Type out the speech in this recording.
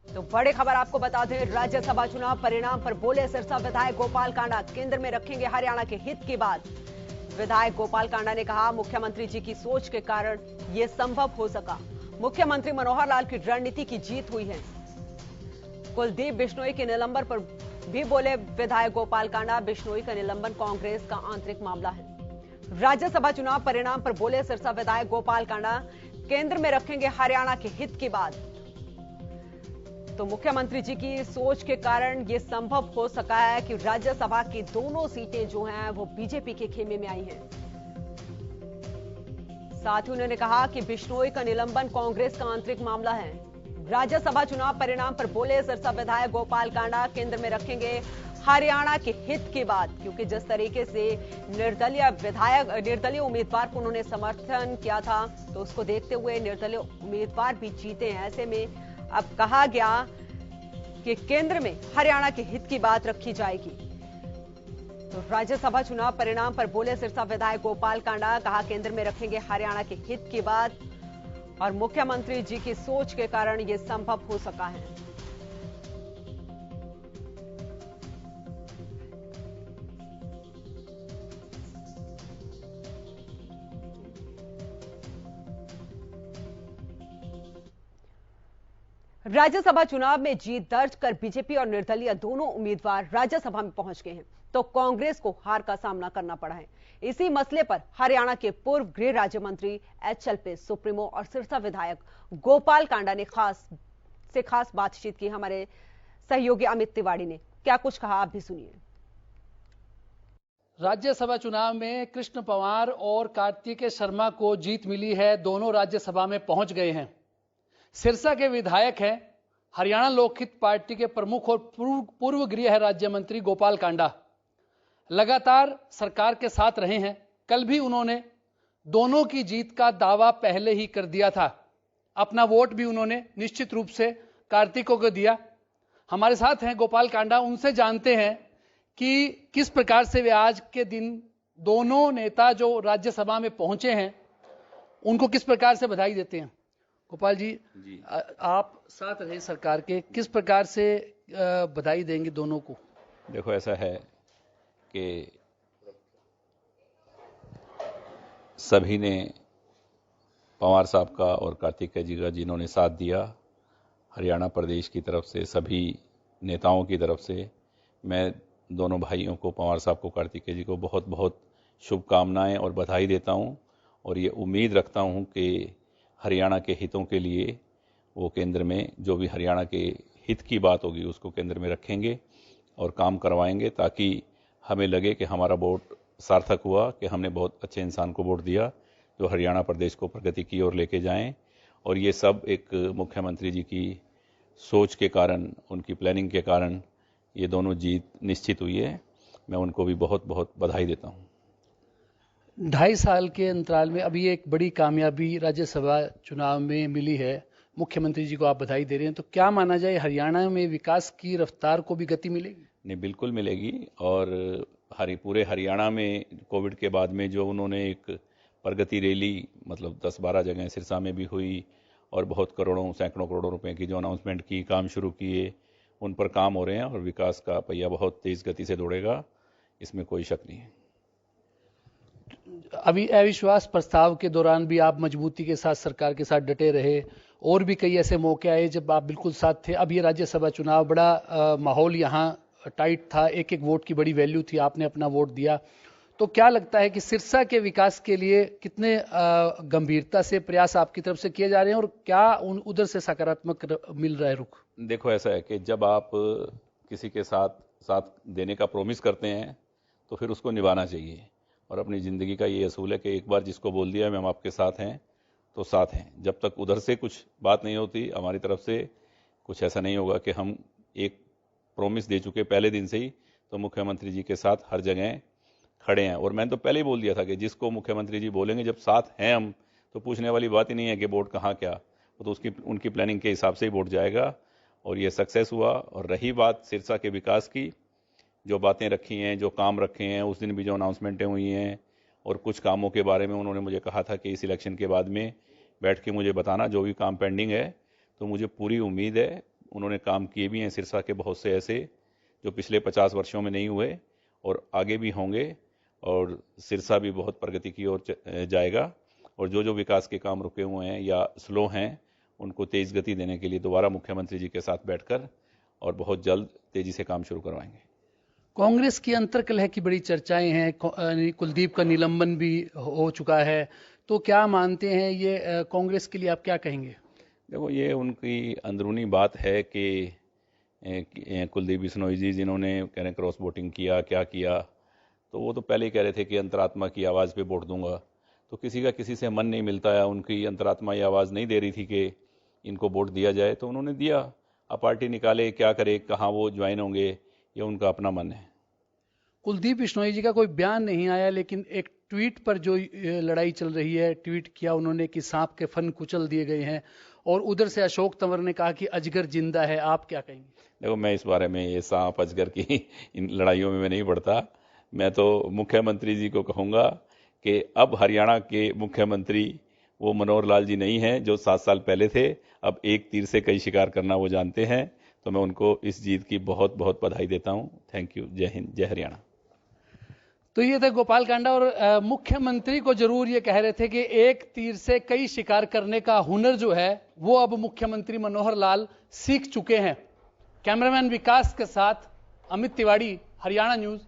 तो बड़ी खबर आपको बता दें, राज्यसभा चुनाव परिणाम पर बोले सिरसा विधायक गोपाल कांडा, केंद्र में रखेंगे हरियाणा के हित की बात। विधायक गोपाल कांडा ने कहा, मुख्यमंत्री जी की सोच के कारण यह संभव हो सका। मुख्यमंत्री मनोहर लाल की रणनीति की जीत हुई है। कुलदीप बिश्नोई के निलंबन पर भी बोले विधायक गोपाल कांडा, बिश्नोई का निलंबन कांग्रेस का आंतरिक मामला है। राज्यसभा चुनाव परिणाम पर बोले सिरसा विधायक गोपाल कांडा, केंद्र में रखेंगे हरियाणा के हित की बात। तो मुख्यमंत्री जी की सोच के कारण यह संभव हो सका है कि राज्यसभा की दोनों सीटें जो हैं वो बीजेपी के खेमे में आई हैं। साथ ही उन्होंने कहा कि बिश्नोई का निलंबन कांग्रेस का आंतरिक मामला है। राज्यसभा चुनाव परिणाम पर बोले सिरसा विधायक गोपाल कांडा, केंद्र में रखेंगे हरियाणा के हित की बात, क्योंकि जिस तरीके से निर्दलीय उम्मीदवार को उन्होंने समर्थन किया था, तो उसको देखते हुए निर्दलीय उम्मीदवार भी जीते हैं। ऐसे में अब कहा गया कि केंद्र में हरियाणा के हित की बात रखी जाएगी। तो राज्यसभा चुनाव परिणाम पर बोले सिरसा विधायक गोपाल कांडा, कहा केंद्र में रखेंगे हरियाणा के हित की बात और मुख्यमंत्री जी की सोच के कारण यह संभव हो सका है। राज्यसभा चुनाव में जीत दर्ज कर बीजेपी और निर्दलीय दोनों उम्मीदवार राज्यसभा में पहुंच गए हैं, तो कांग्रेस को हार का सामना करना पड़ा है। इसी मसले पर हरियाणा के पूर्व गृह राज्य मंत्री एचएलपी सुप्रीमो और सिरसा विधायक गोपाल कांडा ने खास बातचीत की। हमारे सहयोगी अमित तिवारी ने क्या कुछ कहा, आप भी सुनिए। राज्यसभा चुनाव में कृष्ण पवार और कार्तिकेय शर्मा को जीत मिली है। दोनों राज्यसभा में पहुंच गए हैं। सिरसा के विधायक हैं हरियाणा लोकहित पार्टी के प्रमुख और पूर्व गृह राज्य मंत्री गोपाल कांडा। लगातार सरकार के साथ रहे हैं। कल भी उन्होंने दोनों की जीत का दावा पहले ही कर दिया था। अपना वोट भी उन्होंने निश्चित रूप से कार्तिकों को दिया। हमारे साथ हैं गोपाल कांडा, उनसे जानते हैं कि किस प्रकार से वे आज के दिन दोनों नेता जो राज्यसभा में पहुंचे हैं उनको किस प्रकार से बधाई देते हैं। गोपाल जी, आप साथ रहे सरकार के, किस प्रकार से बधाई देंगे दोनों को। देखो, ऐसा है कि सभी ने पवार साहब का और कार्तिकेय जी का जिन्होंने साथ दिया, हरियाणा प्रदेश की तरफ से सभी नेताओं की तरफ से मैं दोनों भाइयों को, पवार साहब को, कार्तिकेय जी को बहुत बहुत शुभकामनाएं और बधाई देता हूं। और ये उम्मीद रखता हूं कि हरियाणा के हितों के लिए वो केंद्र में जो भी हरियाणा के हित की बात होगी उसको केंद्र में रखेंगे और काम करवाएंगे, ताकि हमें लगे कि हमारा वोट सार्थक हुआ, कि हमने बहुत अच्छे इंसान को वोट दिया जो हरियाणा प्रदेश को प्रगति की ओर लेके जाएं। और ये सब एक मुख्यमंत्री जी की सोच के कारण, उनकी प्लानिंग के कारण ये दोनों जीत निश्चित हुई है। मैं उनको भी बहुत बहुत बधाई देता हूँ। 2.5 साल के अंतराल में अभी एक बड़ी कामयाबी राज्यसभा चुनाव में मिली है। मुख्यमंत्री जी को आप बधाई दे रहे हैं, तो क्या माना जाए हरियाणा में विकास की रफ्तार को भी गति मिलेगी? नहीं, बिल्कुल मिलेगी। और पूरे हरियाणा में कोविड के बाद में जो उन्होंने एक प्रगति रैली, मतलब 10-12 जगह सिरसा में भी हुई और बहुत सैकड़ों करोड़ों रुपए की जो अनाउंसमेंट की, काम शुरू किए, उन पर काम हो रहे हैं और विकास का पहिया बहुत तेज गति से दौड़ेगा, इसमें कोई शक नहीं है। अभी अविश्वास प्रस्ताव के दौरान भी आप मजबूती के साथ सरकार के साथ डटे रहे, और भी कई ऐसे मौके आए जब आप बिल्कुल साथ थे। अब ये राज्यसभा चुनाव, बड़ा माहौल यहाँ टाइट था, एक एक वोट की बड़ी वैल्यू थी, आपने अपना वोट दिया। तो क्या लगता है कि सिरसा के विकास के लिए कितने गंभीरता से प्रयास आपकी तरफ से किए जा रहे हैं, और क्या उधर से सकारात्मक मिल रहा है रुख? देखो, ऐसा है कि जब आप किसी के साथ देने का प्रॉमिस करते हैं तो फिर उसको निभाना चाहिए। और अपनी ज़िंदगी का ये असूल है कि एक बार जिसको बोल दिया हम आपके साथ हैं तो साथ हैं। जब तक उधर से कुछ बात नहीं होती, हमारी तरफ से कुछ ऐसा नहीं होगा कि हम एक प्रॉमिस दे चुके पहले दिन से ही, तो मुख्यमंत्री जी के साथ हर जगह खड़े हैं। और मैंने तो पहले ही बोल दिया था कि जिसको मुख्यमंत्री जी बोलेंगे, जब साथ हैं हम, तो पूछने वाली बात ही नहीं है कि वोट कहाँ क्या, वो तो उनकी प्लानिंग के हिसाब से ही वोट जाएगा। और ये सक्सेस हुआ। और रही बात सिरसा के विकास की, जो बातें रखी हैं, जो काम रखे हैं, उस दिन भी जो अनाउंसमेंटें हुई हैं और कुछ कामों के बारे में उन्होंने मुझे कहा था कि इस इलेक्शन के बाद में बैठ के मुझे बताना जो भी काम पेंडिंग है। तो मुझे पूरी उम्मीद है उन्होंने काम किए भी हैं सिरसा के बहुत से ऐसे जो पिछले 50 वर्षों में नहीं हुए और आगे भी होंगे, और सिरसा भी बहुत प्रगति की ओर जाएगा। और जो जो विकास के काम रुके हुए हैं या स्लो हैं उनको तेज गति देने के लिए दोबारा मुख्यमंत्री जी के साथ बैठकर और बहुत जल्द तेजी से काम शुरू करवाएंगे। कांग्रेस की अंतर्कलह की बड़ी चर्चाएं हैं, कुलदीप का निलंबन भी हो चुका है, तो क्या मानते हैं ये कांग्रेस के लिए आप क्या कहेंगे? देखो, ये उनकी अंदरूनी बात है कि कुलदीप बिश्नोई जी जिन्होंने कह रहे क्रॉस वोटिंग किया, क्या किया, तो वो तो पहले ही कह रहे थे कि अंतरात्मा की आवाज़ पे वोट दूंगा। तो किसी का किसी से मन नहीं मिलता है, उनकी अंतरात्मा ये आवाज़ नहीं दे रही थी कि इनको वोट दिया जाए, तो उन्होंने दिया। अब पार्टी निकाले, क्या करे, कहाँ वो ज्वाइन होंगे, ये उनका अपना मन है। कुलदीप बिश्नोई जी का कोई बयान नहीं आया, लेकिन एक ट्वीट पर जो लड़ाई चल रही है, ट्वीट किया उन्होंने कि सांप के फन कुचल दिए गए हैं, और उधर से अशोक तंवर ने कहा कि अजगर जिंदा है। आप क्या कहेंगे? देखो, मैं इस बारे में ये सांप अजगर की इन लड़ाइयों में मैं नहीं पड़ता। मैं तो मुख्यमंत्री जी को कहूँगा कि अब हरियाणा के मुख्यमंत्री वो मनोहर लाल जी नहीं हैं जो 7 साल पहले थे। अब एक तीर से कई शिकार करना वो जानते हैं, तो मैं उनको इस जीत की बहुत बहुत बधाई देता हूँ। Thank you. जय हिंद, जय हरियाणा। तो ये थे गोपाल कांडा, और मुख्यमंत्री को जरूर ये कह रहे थे कि एक तीर से कई शिकार करने का हुनर जो है वो अब मुख्यमंत्री मनोहर लाल सीख चुके हैं। कैमरामैन विकास के साथ अमित तिवारी, हरियाणा न्यूज,